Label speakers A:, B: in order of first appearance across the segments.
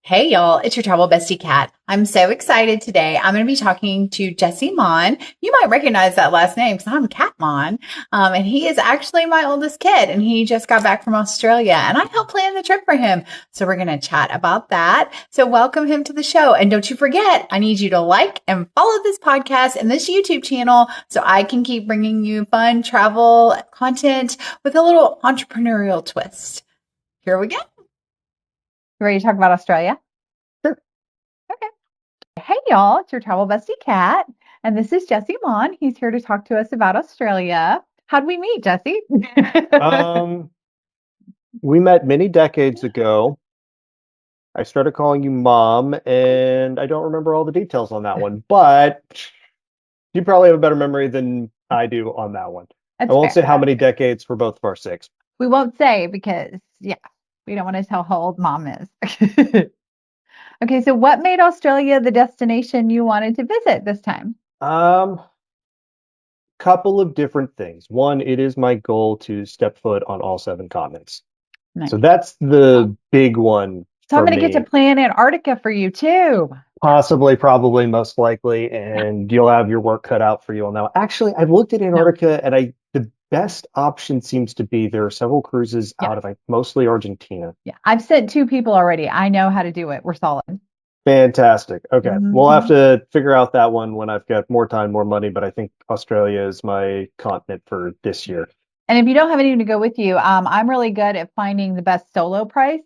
A: Hey y'all, it's your travel bestie Kat. I'm so excited today. I'm going to be talking to Jesse Mon. You might recognize that last name because I'm Kat Mon. And he is actually my oldest kid and he just got back from Australia and I helped plan the trip for him. So we're going to chat about that. So welcome him to the show. And don't you forget, I need you to like and follow this podcast and this YouTube channel so I can keep bringing you fun travel content with a little entrepreneurial twist. Here we go. You ready to talk about Australia?
B: Sure.
A: Okay. Hey, y'all, it's your travel bestie Kat, and this is Jesse Mon. He's here to talk to us about Australia. How'd we meet, Jesse?
B: Um, we met many decades ago. I started calling you mom, and I don't remember all the details on that one, but you probably have a better memory than I do on that one. I
A: That's
B: won't
A: fair.
B: say how many decades for both of our sakes.
A: We won't say because, yeah, we don't want to tell how old mom is. Okay, so what made Australia the destination you wanted to visit this time?
B: Um, Couple of different things. One, it is my goal to step foot on all seven continents. So
A: Nice.
B: that's the big one
A: So I'm
B: for
A: going to get to
B: me.
A: plan Antarctica for you too.
B: Possibly, probably, most likely,
A: Yeah.
B: and you'll have your work cut out for you on that. Actually, I've looked at
A: No.
B: Antarctica, and the best option seems to be there are several cruises
A: Yeah.
B: out of mostly Argentina.
A: Yeah. I've sent two people already. I know how to do it. We're solid.
B: Fantastic. Okay, we'll have
A: Mhm.
B: to figure out that one when I've got more time, more money, but I think Australia is my continent for this year.
A: And if you don't have anyone to go with you, I'm really good at finding the best solo price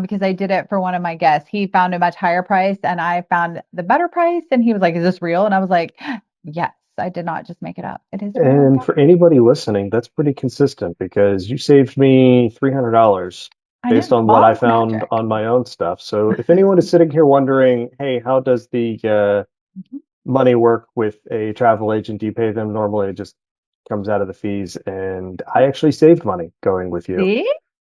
A: because I did it for one of my guests. He found a much higher price and I found the better price. And he was like, "Is this real?" And I was like, "Yes, I did not just make it up. It is real."
B: And for anybody listening, that's pretty consistent because you saved me $300
A: I know.
B: based on what I
A: Mom's
B: found
A: magic.
B: on my own stuff. So if anyone is sitting here wondering, hey, how does the
A: Mhm.
B: money work with a travel agent? Do you pay them normally? It just comes out of the fees. And I actually saved money going with you.
A: See?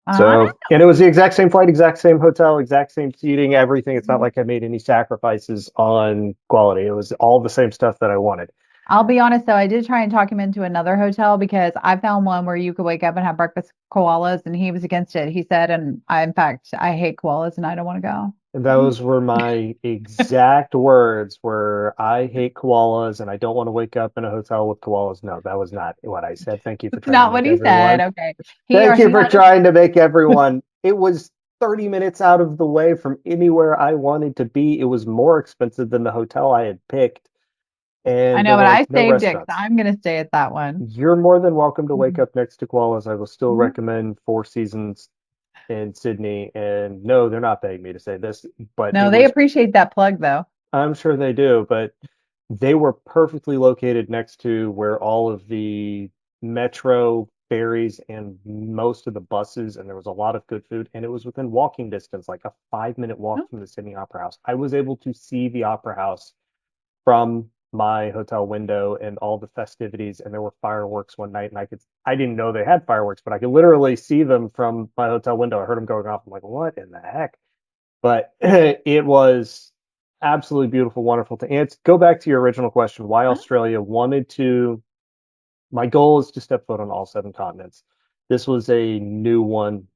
A: I
B: So, and it was the exact same flight, exact same hotel, exact same seating, everything. It's not like I made any sacrifices on quality. It was all the same stuff that I wanted.
A: I'll be honest though, I did try and talk him into another hotel because I found one where you could wake up and have breakfast koalas and he was against it. He said, and I, in fact, I hate koalas and I don't want to go.
B: And those were my exact words were I hate koalas and I don't want to wake up in a hotel with koalas. No, that was not what I said. Thank you for
A: It's
B: trying to
A: not what
B: make
A: he said.
B: everyone.
A: Okay.
B: Thank you
A: He
B: for
A: had a
B: trying to make everyone. It was 30 minutes out of the way from anywhere I wanted to be. It was more expensive than the hotel I had picked.
A: I
B: And there
A: know,
B: were
A: but
B: like
A: I
B: no
A: saved it because
B: restaurants.
A: I'm going to stay at that one.
B: You're more than welcome to wake
A: Mhm.
B: up next to koalas. I will still
A: Mhm.
B: recommend Four Seasons in Sydney. And no, they're not paying me to say this, but it
A: No, they
B: was,
A: appreciate that plug though.
B: I'm sure they do, but they were perfectly located next to where all of the metro ferries and most of the buses, and there was a lot of good food, and it was within walking distance, like a 5 minute walk
A: Oh,
B: from the Sydney Opera House. I was able to see the Opera House from my hotel window and all the festivities, and there were fireworks one night, and I didn't know they had fireworks, but I could literally see them from my hotel window. I heard them going off. I'm like, what in the heck? But it was absolutely beautiful, wonderful to answer. Go back to your original question, why
A: huh?
B: Australia wanted to. My goal is to step foot on all seven continents. This was a new one,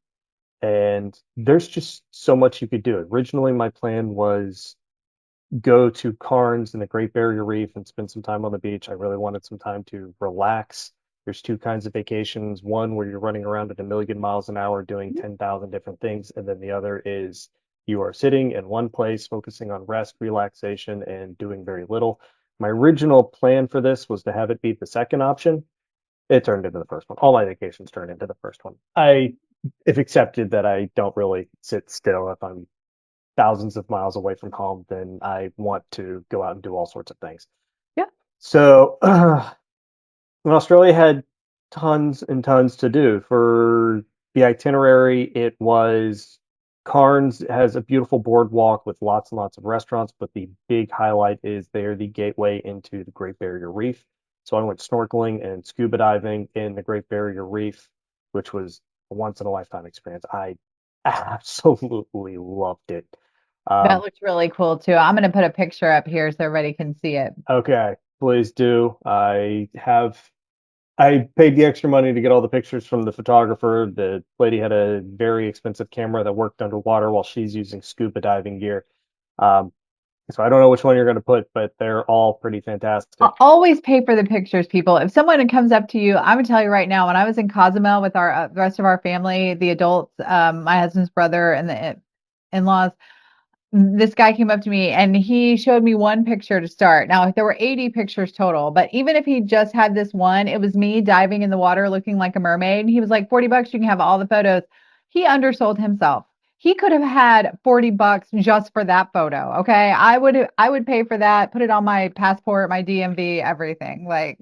B: and there's just so much you could do. Originally, my plan was go to Cairns and the Great Barrier Reef and spend some time on the beach. I really wanted some time to relax. There's two kinds of vacations. One where you're running around at a million miles an hour doing 10,000 different things. And then the other is you are sitting in one place, focusing on rest, relaxation, and doing very little. My original plan for this was to have it be the second option. It turned into the first one. All my vacations turned into the first one. I have accepted that I don't really sit still if I'm thousands of miles away from home, then I want to go out and do all sorts of things.
A: Yeah.
B: So, Australia had tons and tons to do. For the itinerary, it was Cairns has a beautiful boardwalk with lots and lots of restaurants, but the big highlight is they're the gateway into the Great Barrier Reef. So I went snorkeling and scuba diving in the Great Barrier Reef, which was a once in a lifetime experience. I absolutely loved it.
A: That
B: Um,
A: looks really cool too. I'm going to put a picture up here so everybody can see it.
B: okay, please do. I have I paid the extra money to get all the pictures from the photographer. The lady had a very expensive camera that worked underwater while she's using scuba diving gear. Um, so I don't know which one you're going to put, but they're all pretty fantastic.
A: Always pay for the pictures, people. If someone comes up to you, I'm gonna tell you right now, when I was in Cozumel with our the rest of our family, the adults, my husband's brother and the in-laws, this guy came up to me and he showed me one picture to start. Now, there were 80 pictures total, but even if he just had this one, it was me diving in the water looking like a mermaid. And he was like, $40, you can have all the photos. He undersold himself. He could have had $40 just for that photo. Okay. I would pay for that, put it on my passport, my DMV, everything. Like,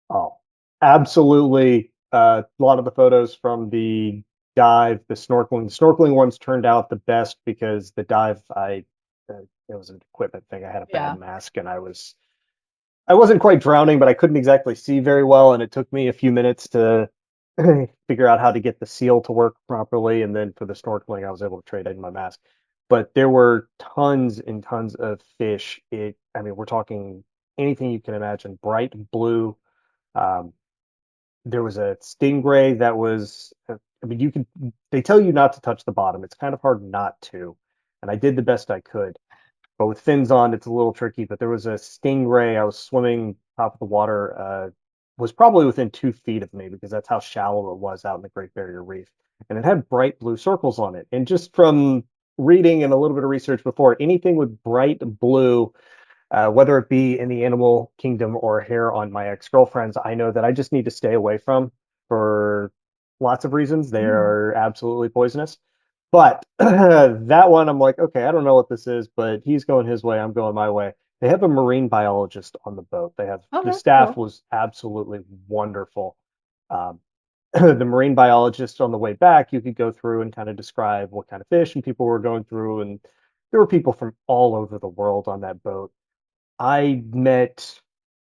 B: Oh, absolutely. A lot of the photos from the dive, the snorkeling ones turned out the best because the dive, it was an equipment thing. I had a bad
A: yeah.
B: mask and I wasn't quite drowning, but I couldn't exactly see very well, and it took me a few minutes to figure out how to get the seal to work properly. And then for the snorkeling, I was able to trade in my mask. But there were tons and tons of fish. I mean, we're talking anything you can imagine, bright blue. Um, there was a stingray that was, I mean, they tell you not to touch the bottom. It's kind of hard not to. And I did the best I could. But with fins on, it's a little tricky. But there was a stingray. I was swimming top of the water, was probably within 2 feet of me because that's how shallow it was out in the Great Barrier Reef. And it had bright blue circles on it. And just from reading and a little bit of research before, anything with bright blue, whether it be in the animal kingdom or hair on my ex-girlfriends, I know that I just need to stay away from for lots of reasons. They
A: Mm.
B: are absolutely poisonous. But that one, I'm like, okay, I don't know what this is, but he's going his way, I'm going my way. They have a marine biologist on the boat.
A: Oh,
B: The
A: that's
B: staff
A: cool.
B: was absolutely wonderful. Um, the marine biologist on the way back, you could go through and kind of describe what kind of fish and people were going through, and there were people from all over the world on that boat. I met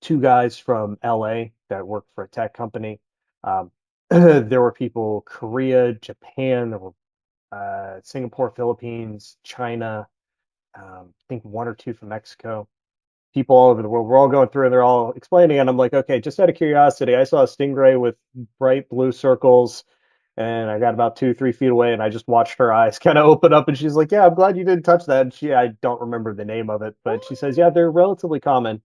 B: two guys from LA that worked for a tech company. Um, there were people Korea, Japan, there were Singapore, Philippines, China, I think one or two from Mexico. People all over the world. We're all going through and they're all explaining. And I'm like, okay, just out of curiosity, I saw a stingray with bright blue circles and I got about 2, 3 feet away and I just watched her eyes kind of open up and she's like, yeah, I'm glad you didn't touch that. And I don't remember the name of it, but she says, yeah, they're relatively common.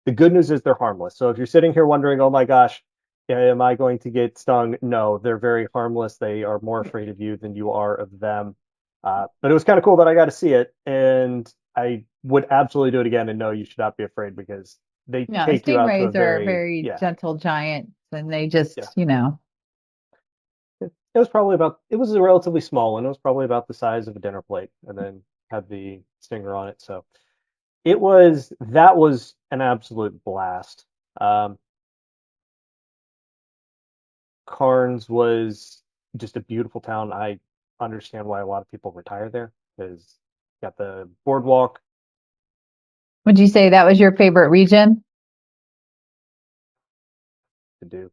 B: The good news is they're harmless. So if you're sitting here wondering, oh my gosh, am I going to get stung? No, they're very harmless. They are more afraid of you than you are of them. But it was kind of cool that I got to see it, and I would absolutely do it again. And no, you should not be afraid because they
A: Yeah,
B: take you out to a
A: stingrays are
B: very,
A: very
B: yeah,
A: gentle giants and they
B: yeah.
A: just,
B: It was probably about, it was a relatively small one. It was probably about the size of a dinner plate, and then had the stinger on it. So that was an absolute blast. Um, Cairns was just a beautiful town. I understand why a lot of people retire there because got the boardwalk
A: would you say that was your favorite region?
B: to do.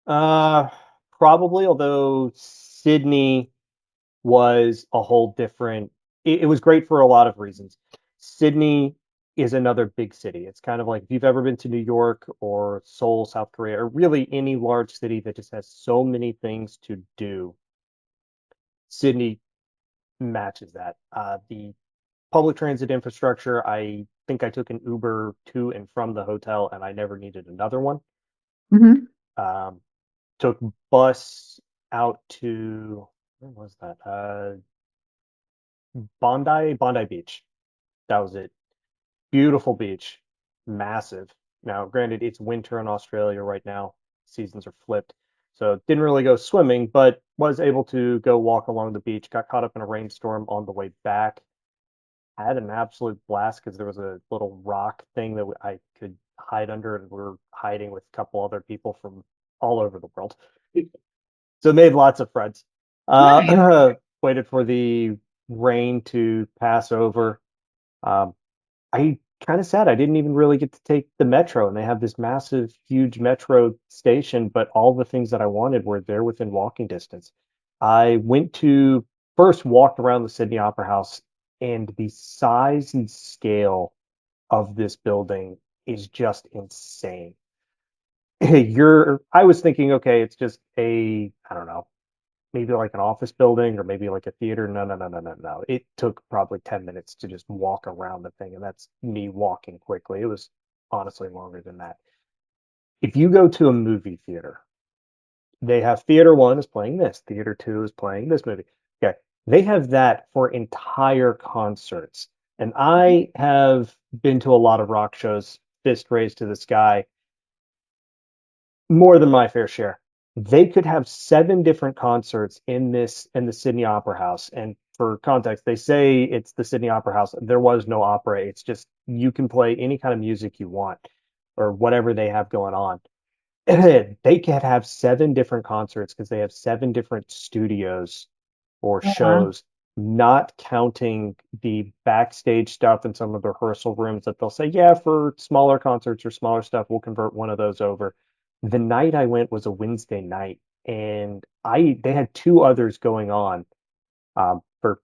B: Uh, Probably, although Sydney was a whole different, it was great for a lot of reasons. Sydney is another big city. It's kind of like if you've ever been to New York or Seoul, South Korea, or really any large city that just has so many things to do. Sydney matches that. The public transit infrastructure, I think I took an Uber to and from the hotel and I never needed another one.
A: Hmm.
B: Um, Took bus out to, where was that? Bondi Beach. That was it. Beautiful beach, massive. Now, granted, it's winter in Australia right now. Seasons are flipped. So didn't really go swimming, but was able to go walk along the beach. Got caught up in a rainstorm on the way back. I had an absolute blast because there was a little rock thing that I could hide under, and we are hiding with a couple other people from all over the world. So made lots of friends.
A: Nice.
B: Waited for the rain to pass over. Um, I kind of sad I didn't even really get to take the metro, and they have this massive, huge metro station, but all the things that I wanted were there within walking distance. I went to first walked around the Sydney Opera House, and the size and scale of this building is just insane. I was thinking, okay, it's just I don't know, maybe like an office building or maybe like a theater. No, no, no, no, no, no. It took probably 10 minutes to just walk around the thing, and that's me walking quickly. It was honestly longer than that. If you go to a movie theater, they have theater one is playing this, theater two is playing this movie. Okay. They have that for entire concerts. And I have been to a lot of rock shows, fist raised to the sky, more than my fair share. They could have seven different concerts in the Sydney Opera House. And for context, they say it's the Sydney Opera House. There was no opera. It's just you can play any kind of music you want or whatever they have going on. They could have seven different concerts because they have seven different studios or
A: Oh, wow.
B: shows, not counting the backstage stuff in some of the rehearsal rooms that they'll say, yeah, for smaller concerts or smaller stuff, we'll convert one of those over. The night I went was a Wednesday night, and I they had two others going on. For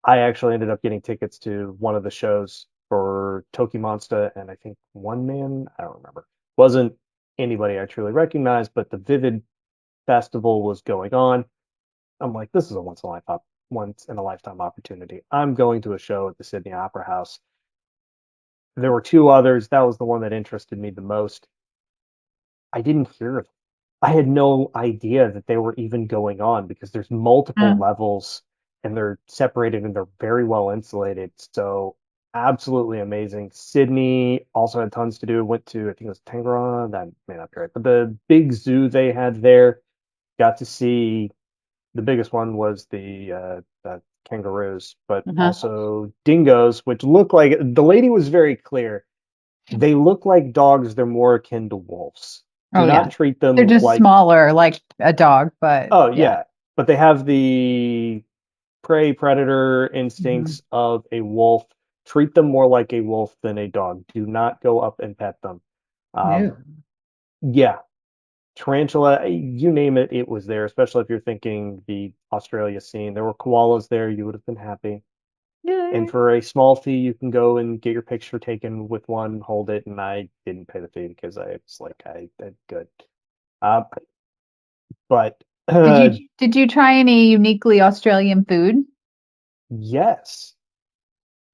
B: I actually ended up getting tickets to one of the shows for Toki Monsta, and I think One Man, I don't remember. Wasn't anybody I truly recognized, but the Vivid Festival was going on. I'm like, this is a once in a lifetime opportunity. I'm going to a show at the Sydney Opera House. There were two others. That was the one that interested me the most. I didn't hear of them. I had no idea that they were even going on because there's multiple
A: Uh,
B: levels and they're separated and they're very well insulated. So absolutely amazing. Sydney also had tons to do. Went to, I think it was Tangaroa. That may not be right, but the big zoo they had there. Got to see the biggest one was the kangaroos, but
A: uh-huh.
B: also dingoes, which look like the lady was very clear. They look like dogs. They're more akin to wolves. Do
A: Oh,
B: not
A: yeah.
B: treat
A: They're
B: them
A: just
B: like,
A: smaller, like a dog, but
B: oh,
A: yeah.
B: yeah, but they have the prey predator
A: Mhm.
B: instincts of a wolf. Treat them more like a wolf than a dog. Do not go up and pet them. Um,
A: No.
B: yeah, tarantula, you name it, it was there, especially if you're thinking the Australia scene. There were koalas there, you would have been happy. And
A: Yeah.
B: for a small fee, you can go and get your picture taken with one, hold it, and I didn't pay the fee because I was like, I good. Uh, but
A: Did you try any uniquely Australian food?
B: yes.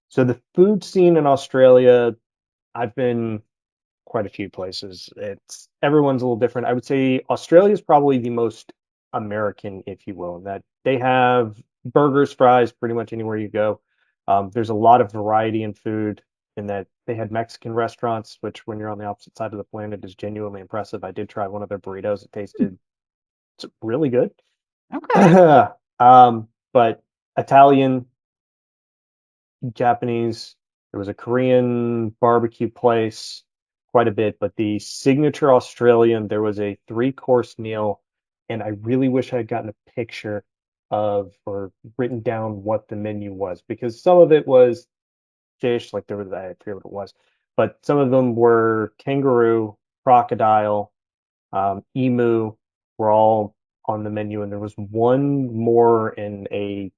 B: So the food scene in Australia, I've been quite a few places. It's everyone's a little different. I would say Australia is probably the most American, if you will, in that they have burgers, fries, pretty much anywhere you go. There's a lot of variety in food, in that they had Mexican restaurants, which when you're on the opposite side of the planet is genuinely impressive. I did try one of their burritos. It tasted it's really good.
A: Okay.
B: But Italian, Japanese. There was a Korean barbecue place, quite a bit, but the signature Australian, there was a three-course meal, and I really wish I had gotten a picture of or written down what the menu was because some of it was fish, like there was I forget what it was, but some of them were kangaroo, crocodile, emu were all on the menu, and there was one more in a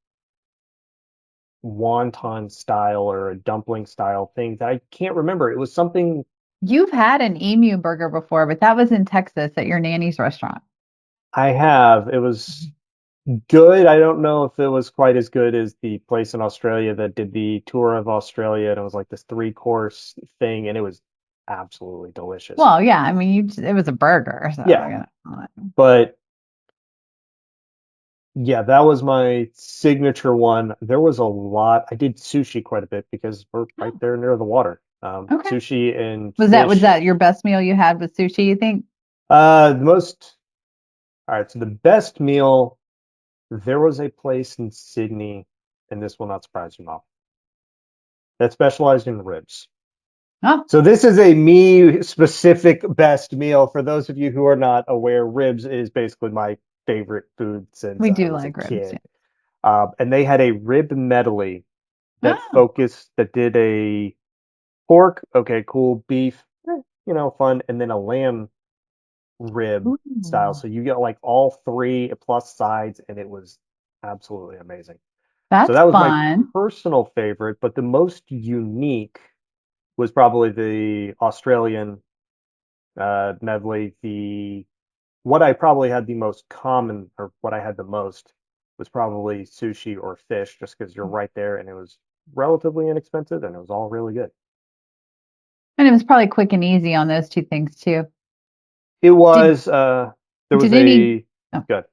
B: wonton style or a dumpling style thing that I can't remember. It was something
A: You've had an emu burger before, but that was in Texas at your nanny's restaurant.
B: I have. It was good. I don't know if it was quite as good as the place in Australia that did the tour of Australia, and it was like this three-course thing, and it was absolutely delicious.
A: Well, yeah, I mean, it was a burger, so
B: Yeah,
A: you know.
B: but yeah, that was my signature one. There was a lot. I did sushi quite a bit because we're right
A: Oh,
B: there near the water.
A: okay.
B: Sushi and
A: Was
B: fish.
A: that your best meal you had with sushi, you think?
B: The most All right, so the best meal, there was a place in Sydney, and this will not surprise you, Mom, that specialized in ribs.
A: Oh,
B: So this is a me specific best meal. For those of you who are not aware, ribs is basically my favorite food since
A: we
B: I
A: do
B: was a
A: like ribs,
B: kid.
A: yeah.
B: And they had a rib medley
A: Oh.
B: that did a pork, okay, cool, beef, fun, and then a lamb rib style.
A: Ooh,
B: So you get like all three plus sides, and it was absolutely amazing. So
A: that's
B: that was my
A: fun.
B: personal favorite, but the most unique was probably the Australian medley. The what I probably had the most common, or what I had the most, was probably sushi or fish, just because you're right there, and it was relatively inexpensive, and it was all really good.
A: And it was probably quick and easy on those two things too.
B: It
A: Did
B: was there was
A: did any
B: a
A: oh,
B: good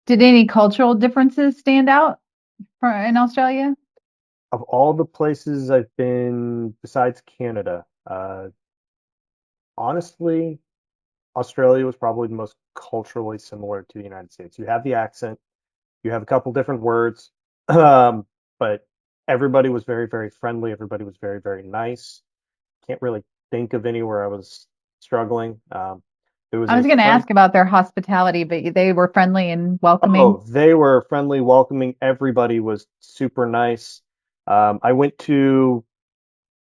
A: did any cultural differences stand out in Australia?
B: of all the places I've been besides Canada. Honestly, Australia was probably the most culturally similar to the United States. You have the accent, you have a couple different words, but everybody was very, very friendly. Everybody was very, very nice. Can't really think of anywhere I was struggling. There was
A: I
B: a
A: was going to
B: French.
A: ask about their hospitality, but they were friendly and welcoming.
B: Oh, they were friendly, welcoming. Everybody was super nice. I went to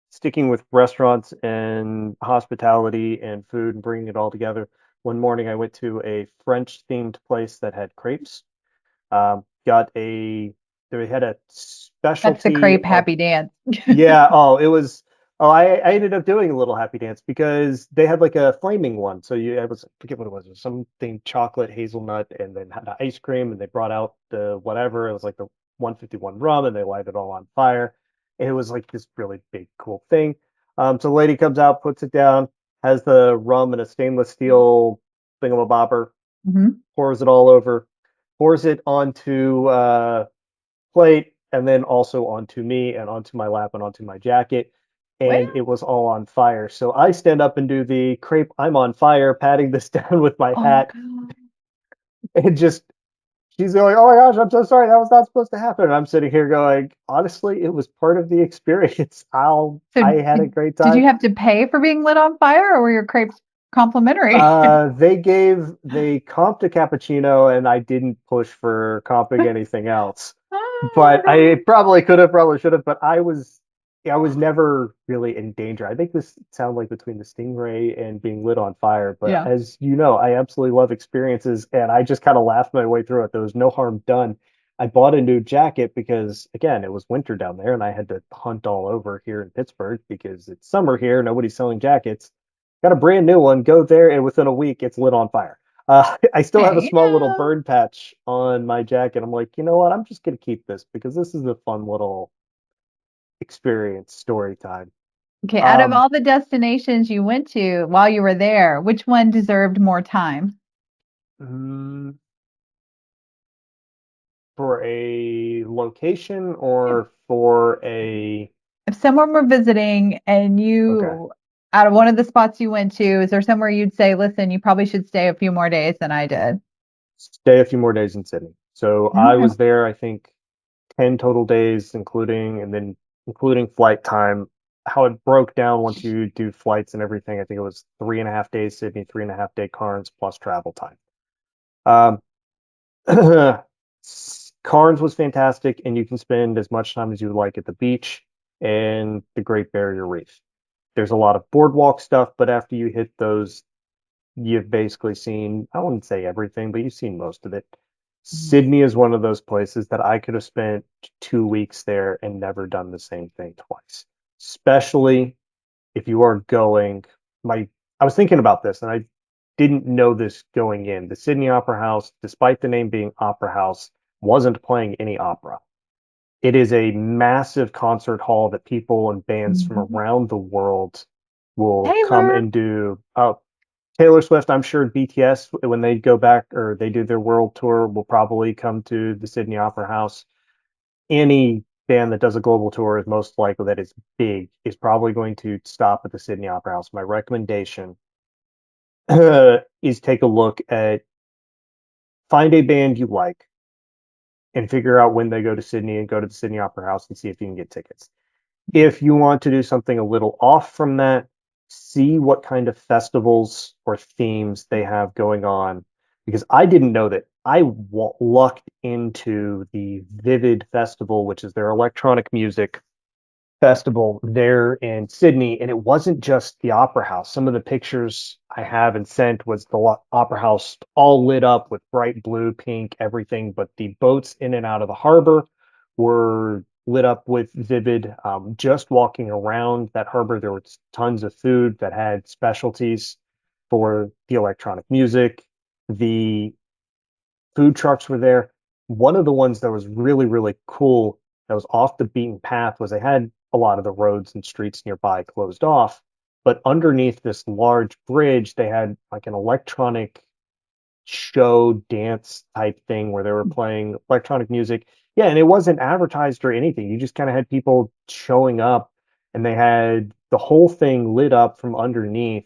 B: sticking with restaurants and hospitality and food and bringing it all together. One morning, I went to a French themed place that had crepes. Got a They had a
A: That's the
B: specialty
A: crepe
B: of
A: happy dance.
B: yeah. Oh, it was. Oh, I ended up doing a little happy dance because they had like a flaming one. So I was I forget what it was. It was something chocolate hazelnut, and then had the ice cream, and they brought out the whatever. It was like the 151 rum, and they light it all on fire. And it was like this really big, cool thing. So the lady comes out, puts it down, has the rum in a stainless steel thingamabobber,
A: Hmm.
B: pours it all over, pours it onto plate, and then also onto me and onto my lap and onto my jacket. And
A: Well,
B: it was all on fire. So I stand up and do the crepe, I'm on fire, patting this down with my
A: oh
B: hat.
A: God.
B: And just, she's going, oh my gosh, I'm so sorry. That was not supposed to happen. And I'm sitting here going, honestly, it was part of the experience.
A: So
B: I had a great
A: did
B: time.
A: you have to pay for being lit on fire or were your crepes complimentary?
B: They comped a cappuccino, and I didn't push for comping anything else.
A: Oh
B: But I
A: God.
B: probably could have, probably should have. But I was never really in danger. I think this sounds like between the stingray and being lit on fire. But
A: Yeah.
B: as you know, I absolutely love experiences, and I just kind of laughed my way through it. There was no harm done. I bought a new jacket because, again, it was winter down there, and I had to hunt all over here in Pittsburgh because it's summer here. Nobody's selling jackets. Got a brand new one. Go there, and within a week, it's lit on fire. I still have a
A: Hey,
B: small little burn patch on my jacket. I'm like, you know what? I'm just gonna keep this because this is a fun little experience story time.
A: okay, out of
B: Um,
A: all the destinations you went to while you were there, which one deserved more time?
B: mm, for a location
A: Yeah.
B: or for a
A: If someone were visiting and
B: okay,
A: you, out of one of the spots you went to, is there somewhere you'd say, listen, you probably should stay a few more days than I did?
B: stay a few more days in Sydney. So I
A: Okay.
B: was there, I think, 10 total days, including flight time. How it broke down once you do flights and everything, I think it was 3.5 days Sydney, 3.5 day Cairns plus travel time. Um, Cairns was fantastic, and you can spend as much time as you would like at the beach and the Great Barrier Reef. There's a lot of boardwalk stuff, but after you hit those, you've basically seen, I wouldn't say everything, but you've seen most of it.
A: Mhm.
B: Sydney is one of those places that I could have spent 2 weeks there and never done the same thing twice. Especially if you are going, my I was thinking about this and I didn't know this going in. The Sydney Opera House, despite the name being Opera House, wasn't playing any opera. It is a massive concert hall that people and bands from
A: Mhm.
B: around the world will come
A: Taylor.
B: and do. Taylor Swift, I'm sure BTS, when they go back or they do their world tour, will probably come to the Sydney Opera House. Any band that does a global tour is most likely that is big, is probably going to stop at the Sydney Opera House. My recommendation is take a look at find a band you like and figure out when they go to Sydney and go to the Sydney Opera House and see if you can get tickets. If you want to do something a little off from that, see what kind of festivals or themes they have going on. Because I didn't know that. I lucked into the Vivid Festival, which is their electronic music festival there in Sydney, and it wasn't just the opera house. Some of the pictures I have and sent was the opera house all lit up with bright blue, pink, everything, but the boats in and out of the harbor were lit up with vivid. Just walking around that harbor, there was tons of food that had specialties. for the electronic music. The food trucks were there. One of the ones that was really, really cool that was off the beaten path was they had a lot of the roads and streets nearby closed off, but underneath this large bridge, they had like an electronic show dance type thing where they were playing electronic music. Yeah, and it wasn't advertised or anything. You just kind of had people showing up and they had the whole thing lit up from underneath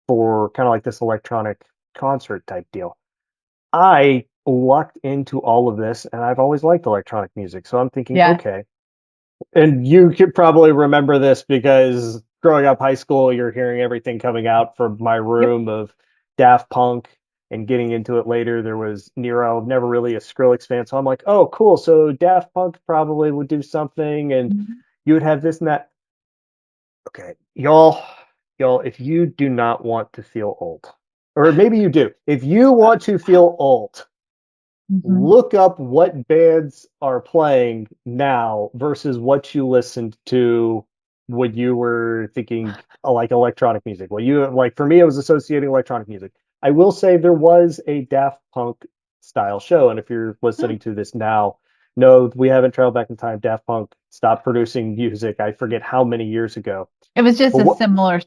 B: for kind of like this electronic concert type deal. I lucked into all of this and I've always liked electronic music. So I'm thinking,
A: Yeah.
B: okay. And you could probably remember this because growing up high school, you're hearing everything coming out from my
A: Yep.
B: room of Daft Punk and getting into it later. There was Nero, never really a Skrillex fan. So I'm like, oh, cool. So Daft Punk probably would do something and
A: Mhm.
B: you would have this and that. Okay, y'all, if you do not want to feel old, or maybe you do, if you want to feel old,
A: Mhm.
B: look up what bands are playing now versus what you listened to when you were thinking like electronic music. Well, you like for me, I was associating electronic music. I will say there was a Daft Punk style show, and if you're listening to this now, no, we haven't traveled back in time. Daft Punk stopped producing music. I forget how many years ago.
A: It was just
B: But
A: a
B: what?
A: similar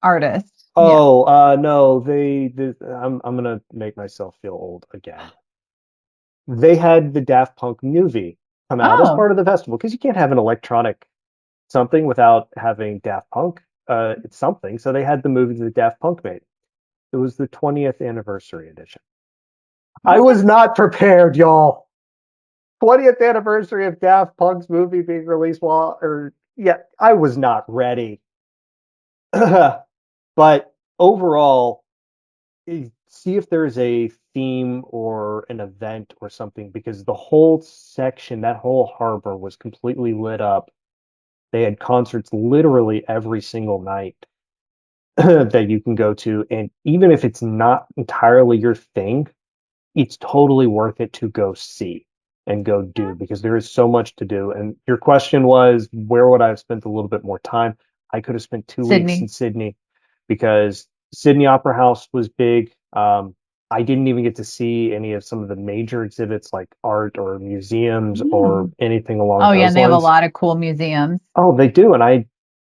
A: artist. Yeah.
B: Oh, no, I'm gonna make myself feel old again. They had the Daft Punk movie come out as
A: Oh,
B: part of the festival because you can't have an electronic something without having Daft Punk. It's something. So they had the movie that Daft Punk made. It was the 20th anniversary edition. I
A: okay.
B: was not prepared, y'all. 20th anniversary of Daft Punk's movie being released or yeah, I was not ready. But overall, see if there's a theme or an event or something because the whole section, that whole harbor was completely lit up. They had concerts literally every single night that you can go to. And even if it's not entirely your thing, it's totally worth it to go see and go do because there is so much to do. And your question was, where would I have spent a little bit more time? I could have spent 2 weeks in
A: Sydney.
B: Sydney because Sydney Opera House was big. I didn't even get to see any of some of the major exhibits like art or museums or
A: Mm.
B: anything along
A: Oh, yeah, and
B: those
A: they have a
B: lines.
A: lot of cool museums.
B: Oh, they do. And I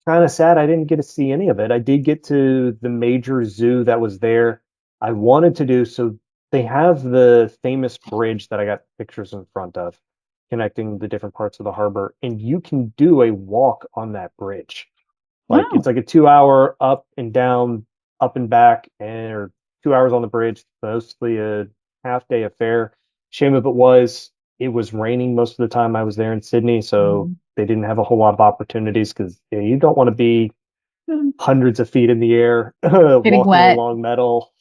B: kind of sad I didn't get to see any of it. I did get to the major zoo that was there. I wanted to do so. They have the famous bridge that I got pictures in front of, connecting the different parts of the harbor, and you can do a walk on that bridge. Like it's
A: Wow.
B: like a 2 hour up and down, up and back, and or 2 hours on the bridge. Mostly a half day affair. Shame of it was raining most of the time I was there in Sydney, so
A: Mhm.
B: they didn't have a whole lot of opportunities because you don't want to be
A: Mm.
B: hundreds of feet in the air
A: Getting
B: walking
A: wet
B: along metal,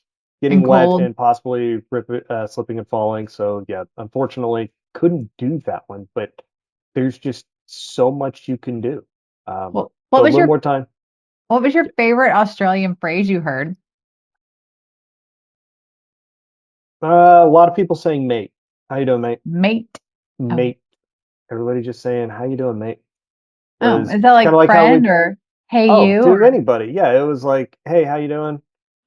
B: getting
A: and
B: wet
A: cold.
B: and possibly slipping and falling. So yeah, unfortunately, couldn't do that one. But there's just so much you can do.
A: Well,
B: So a little more time.
A: what was your favorite Australian phrase you heard?
B: A lot of people saying mate. How you doing, mate?
A: Mate. Oh.
B: Mate. Everybody just saying, how you doing, mate?
A: Oh,
B: Was
A: is that
B: kind of
A: like
B: like how
A: friend
B: we,
A: or hey
B: oh,
A: you
B: to
A: or
B: anybody. Yeah, it was like, hey, how you doing?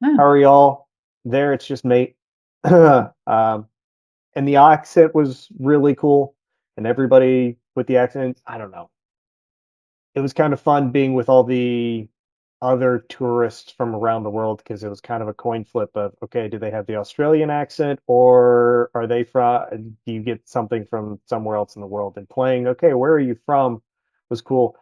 A: oh.
B: How are y'all? There, it's just mate. And the accent was really cool. And everybody with the accent, I don't know. It was kind of fun being with all the other tourists from around the world because it was kind of a coin flip of okay, do they have the Australian accent or are they from do you get something from somewhere else in the world? And playing, okay, where are you from was cool.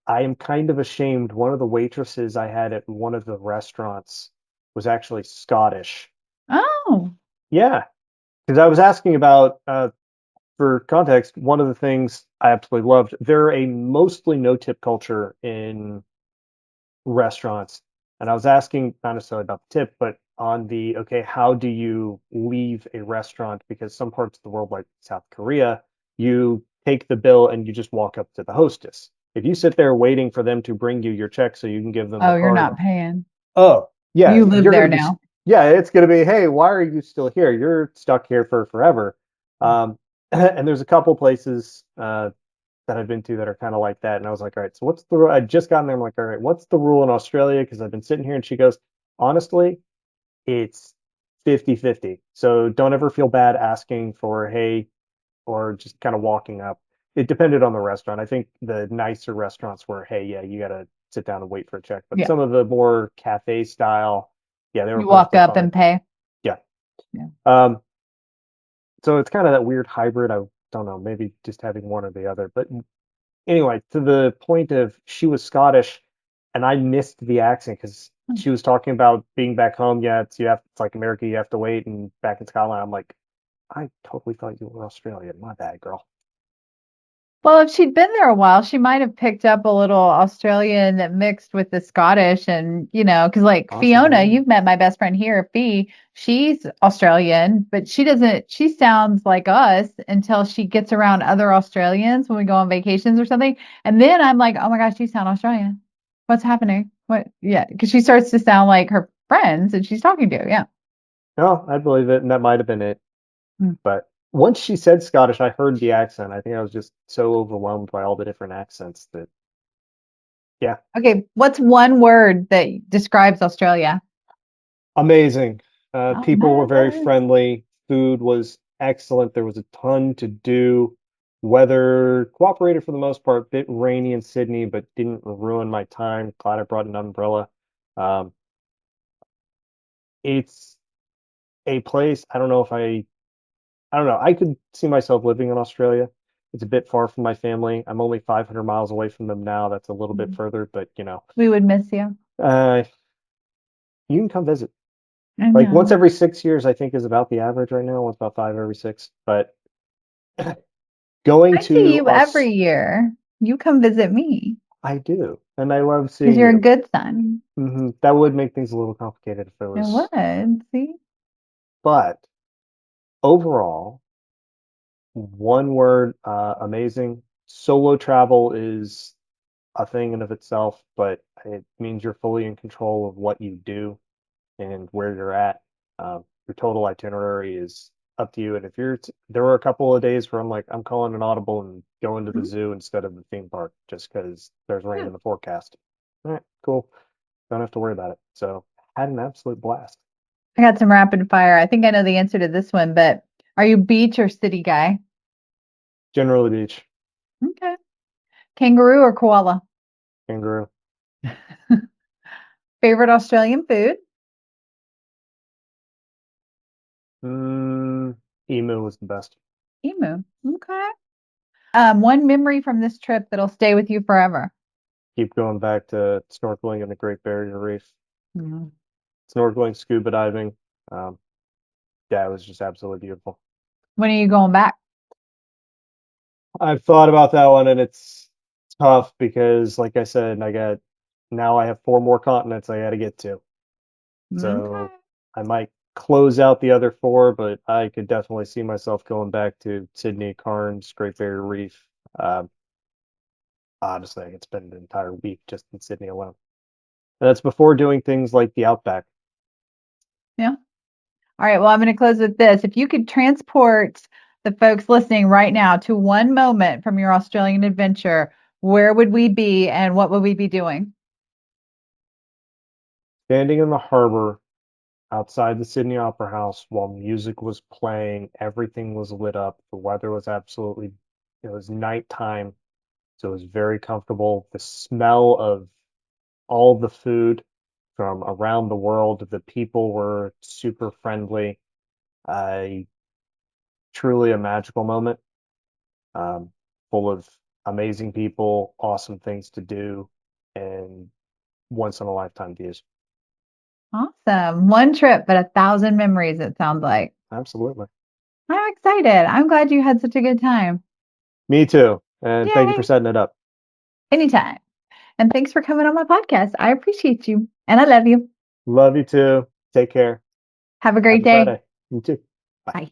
B: I am kind of ashamed. One of the waitresses I had at one of the restaurants was actually Scottish.
A: Oh.
B: Yeah, because I was asking about for context, one of the things I absolutely loved, they're a mostly no-tip culture in restaurants. And I was asking not necessarily about the tip, but on the okay, how do you leave a restaurant? Because some parts of the world, like South Korea, you take the bill and you just walk up to the hostess. If you sit there waiting for them to bring you your check so you can give them the
A: Oh, you're
B: card,
A: not paying.
B: oh, yeah,
A: You live
B: you're
A: there
B: going to be,
A: now.
B: yeah, it's going to be, hey, why are you still here? You're stuck here for forever. And there's a couple places that I've been to that are kind of like that. And I was like, all right, so what's the rule? I just got in there. I'm like, all right, what's the rule in Australia? Because I've been sitting here and she goes, Honestly, it's 50-50. So don't ever feel bad asking for, hey, or just kind of walking up. It depended on the restaurant. I think the nicer restaurants were, hey, yeah, you got to sit down and wait for a check. But
A: Yeah.
B: some of the more cafe style, yeah, they were
A: You walk
B: perfectly
A: up
B: fine.
A: and pay.
B: Yeah.
A: Yeah.
B: So it's kind of that weird hybrid. I don't know, maybe just having one or the other. But anyway, to the point of she was Scottish and I missed the accent because
A: Hmm.
B: she was talking about being back home. Yeah, it's like America, you have to wait, and back in Scotland, I'm like, I totally thought you were Australian. My bad, girl.
A: Well, if she'd been there a while, she might have picked up a little Australian that mixed with the Scottish. And, because like Fiona,
B: Possibly.
A: you've met my best friend here, Fee, she's Australian, but she sounds like us until she gets around other Australians when we go on vacations or something. And then I'm like, oh my gosh, you sound Australian. What's happening? What? Yeah, because she starts to sound like her friends and she's talking to. Yeah.
B: No, I believe it, and that might have been it.
A: Hmm.
B: But once she said Scottish, I heard the accent. I think I was just so overwhelmed by all the different accents that, yeah,
A: Okay, what's one word that describes Australia?
B: amazing.
A: Oh,
B: People were very
A: man.
B: friendly. Food was excellent. There was a ton to do. Weather cooperated for the most part. Bit rainy in Sydney, but didn't ruin my time. Glad I brought an umbrella. Um, it's a place. I don't know. I could see myself living in Australia. It's a bit far from my family. I'm only 500 miles away from them now. That's a little bit further, but
A: We would miss you.
B: uh, you can come visit.
A: I
B: Like once
A: know.
B: every 6 years, I think is about the average right now. It's about five every six. But going
A: I see
B: to
A: you
B: us,
A: every year. You come visit me
B: I do, and I love
A: because
B: seeing
A: you're a
B: you.
A: good son.
B: That would make things a little complicated if it
A: It
B: was,
A: would. See?
B: but overall, one word, amazing. Solo travel is a thing in of itself, but it means you're fully in control of what you do and where you're at. Your total itinerary is up to you. And if there were a couple of days where I'm like, I'm calling an audible and going to the
A: Mhm.
B: zoo instead of the theme park just because there's rain
A: Yeah.
B: in the forecast. All right, cool. Don't have to worry about it. So had an absolute blast.
A: I got some rapid fire. I think I know the answer to this one, but are you beach or city guy?
B: Generally beach,
A: Okay. Kangaroo or koala?
B: kangaroo.
A: Favorite Australian food?
B: Mm, emu was the best.
A: Emu. Okay. One memory from this trip that'll stay with you forever.
B: Keep going back to snorkeling in the Great Barrier Reef.
A: Mm.
B: Snorkeling, scuba diving. Um, yeah, it was just absolutely beautiful.
A: When are you going back?
B: I've thought about that one and it's tough because, like I said, now I have four more continents I got to get to.
A: Okay.
B: So I might close out the other four, but I could definitely see myself going back to Sydney, Cairns, Great Barrier Reef. Um, Honestly, I could spend an entire week just in Sydney alone. And that's before doing things like the Outback.
A: Yeah. All right. Well, I'm going to close with this. If you could transport the folks listening right now to one moment from your Australian adventure, where would we be and what would we be doing?
B: Standing in the harbor outside the Sydney Opera House while music was playing, everything was lit up. The weather was it was nighttime, so it was very comfortable. The smell of all the food from around the world, the people were super friendly. I Truly a magical moment, um, full of amazing people, awesome things to do, and once in a lifetime views.
A: Awesome. One trip, but 1,000 memories, it sounds like.
B: Absolutely.
A: I'm excited. I'm glad you had such a good time.
B: Me too. And thank you for
A: Yay.
B: setting it up.
A: Anytime. And thanks for coming on my podcast. I appreciate you and I love you.
B: Love you too. Take care.
A: Have a great
B: Happy
A: day.
B: Friday. You too. Bye.
A: Bye.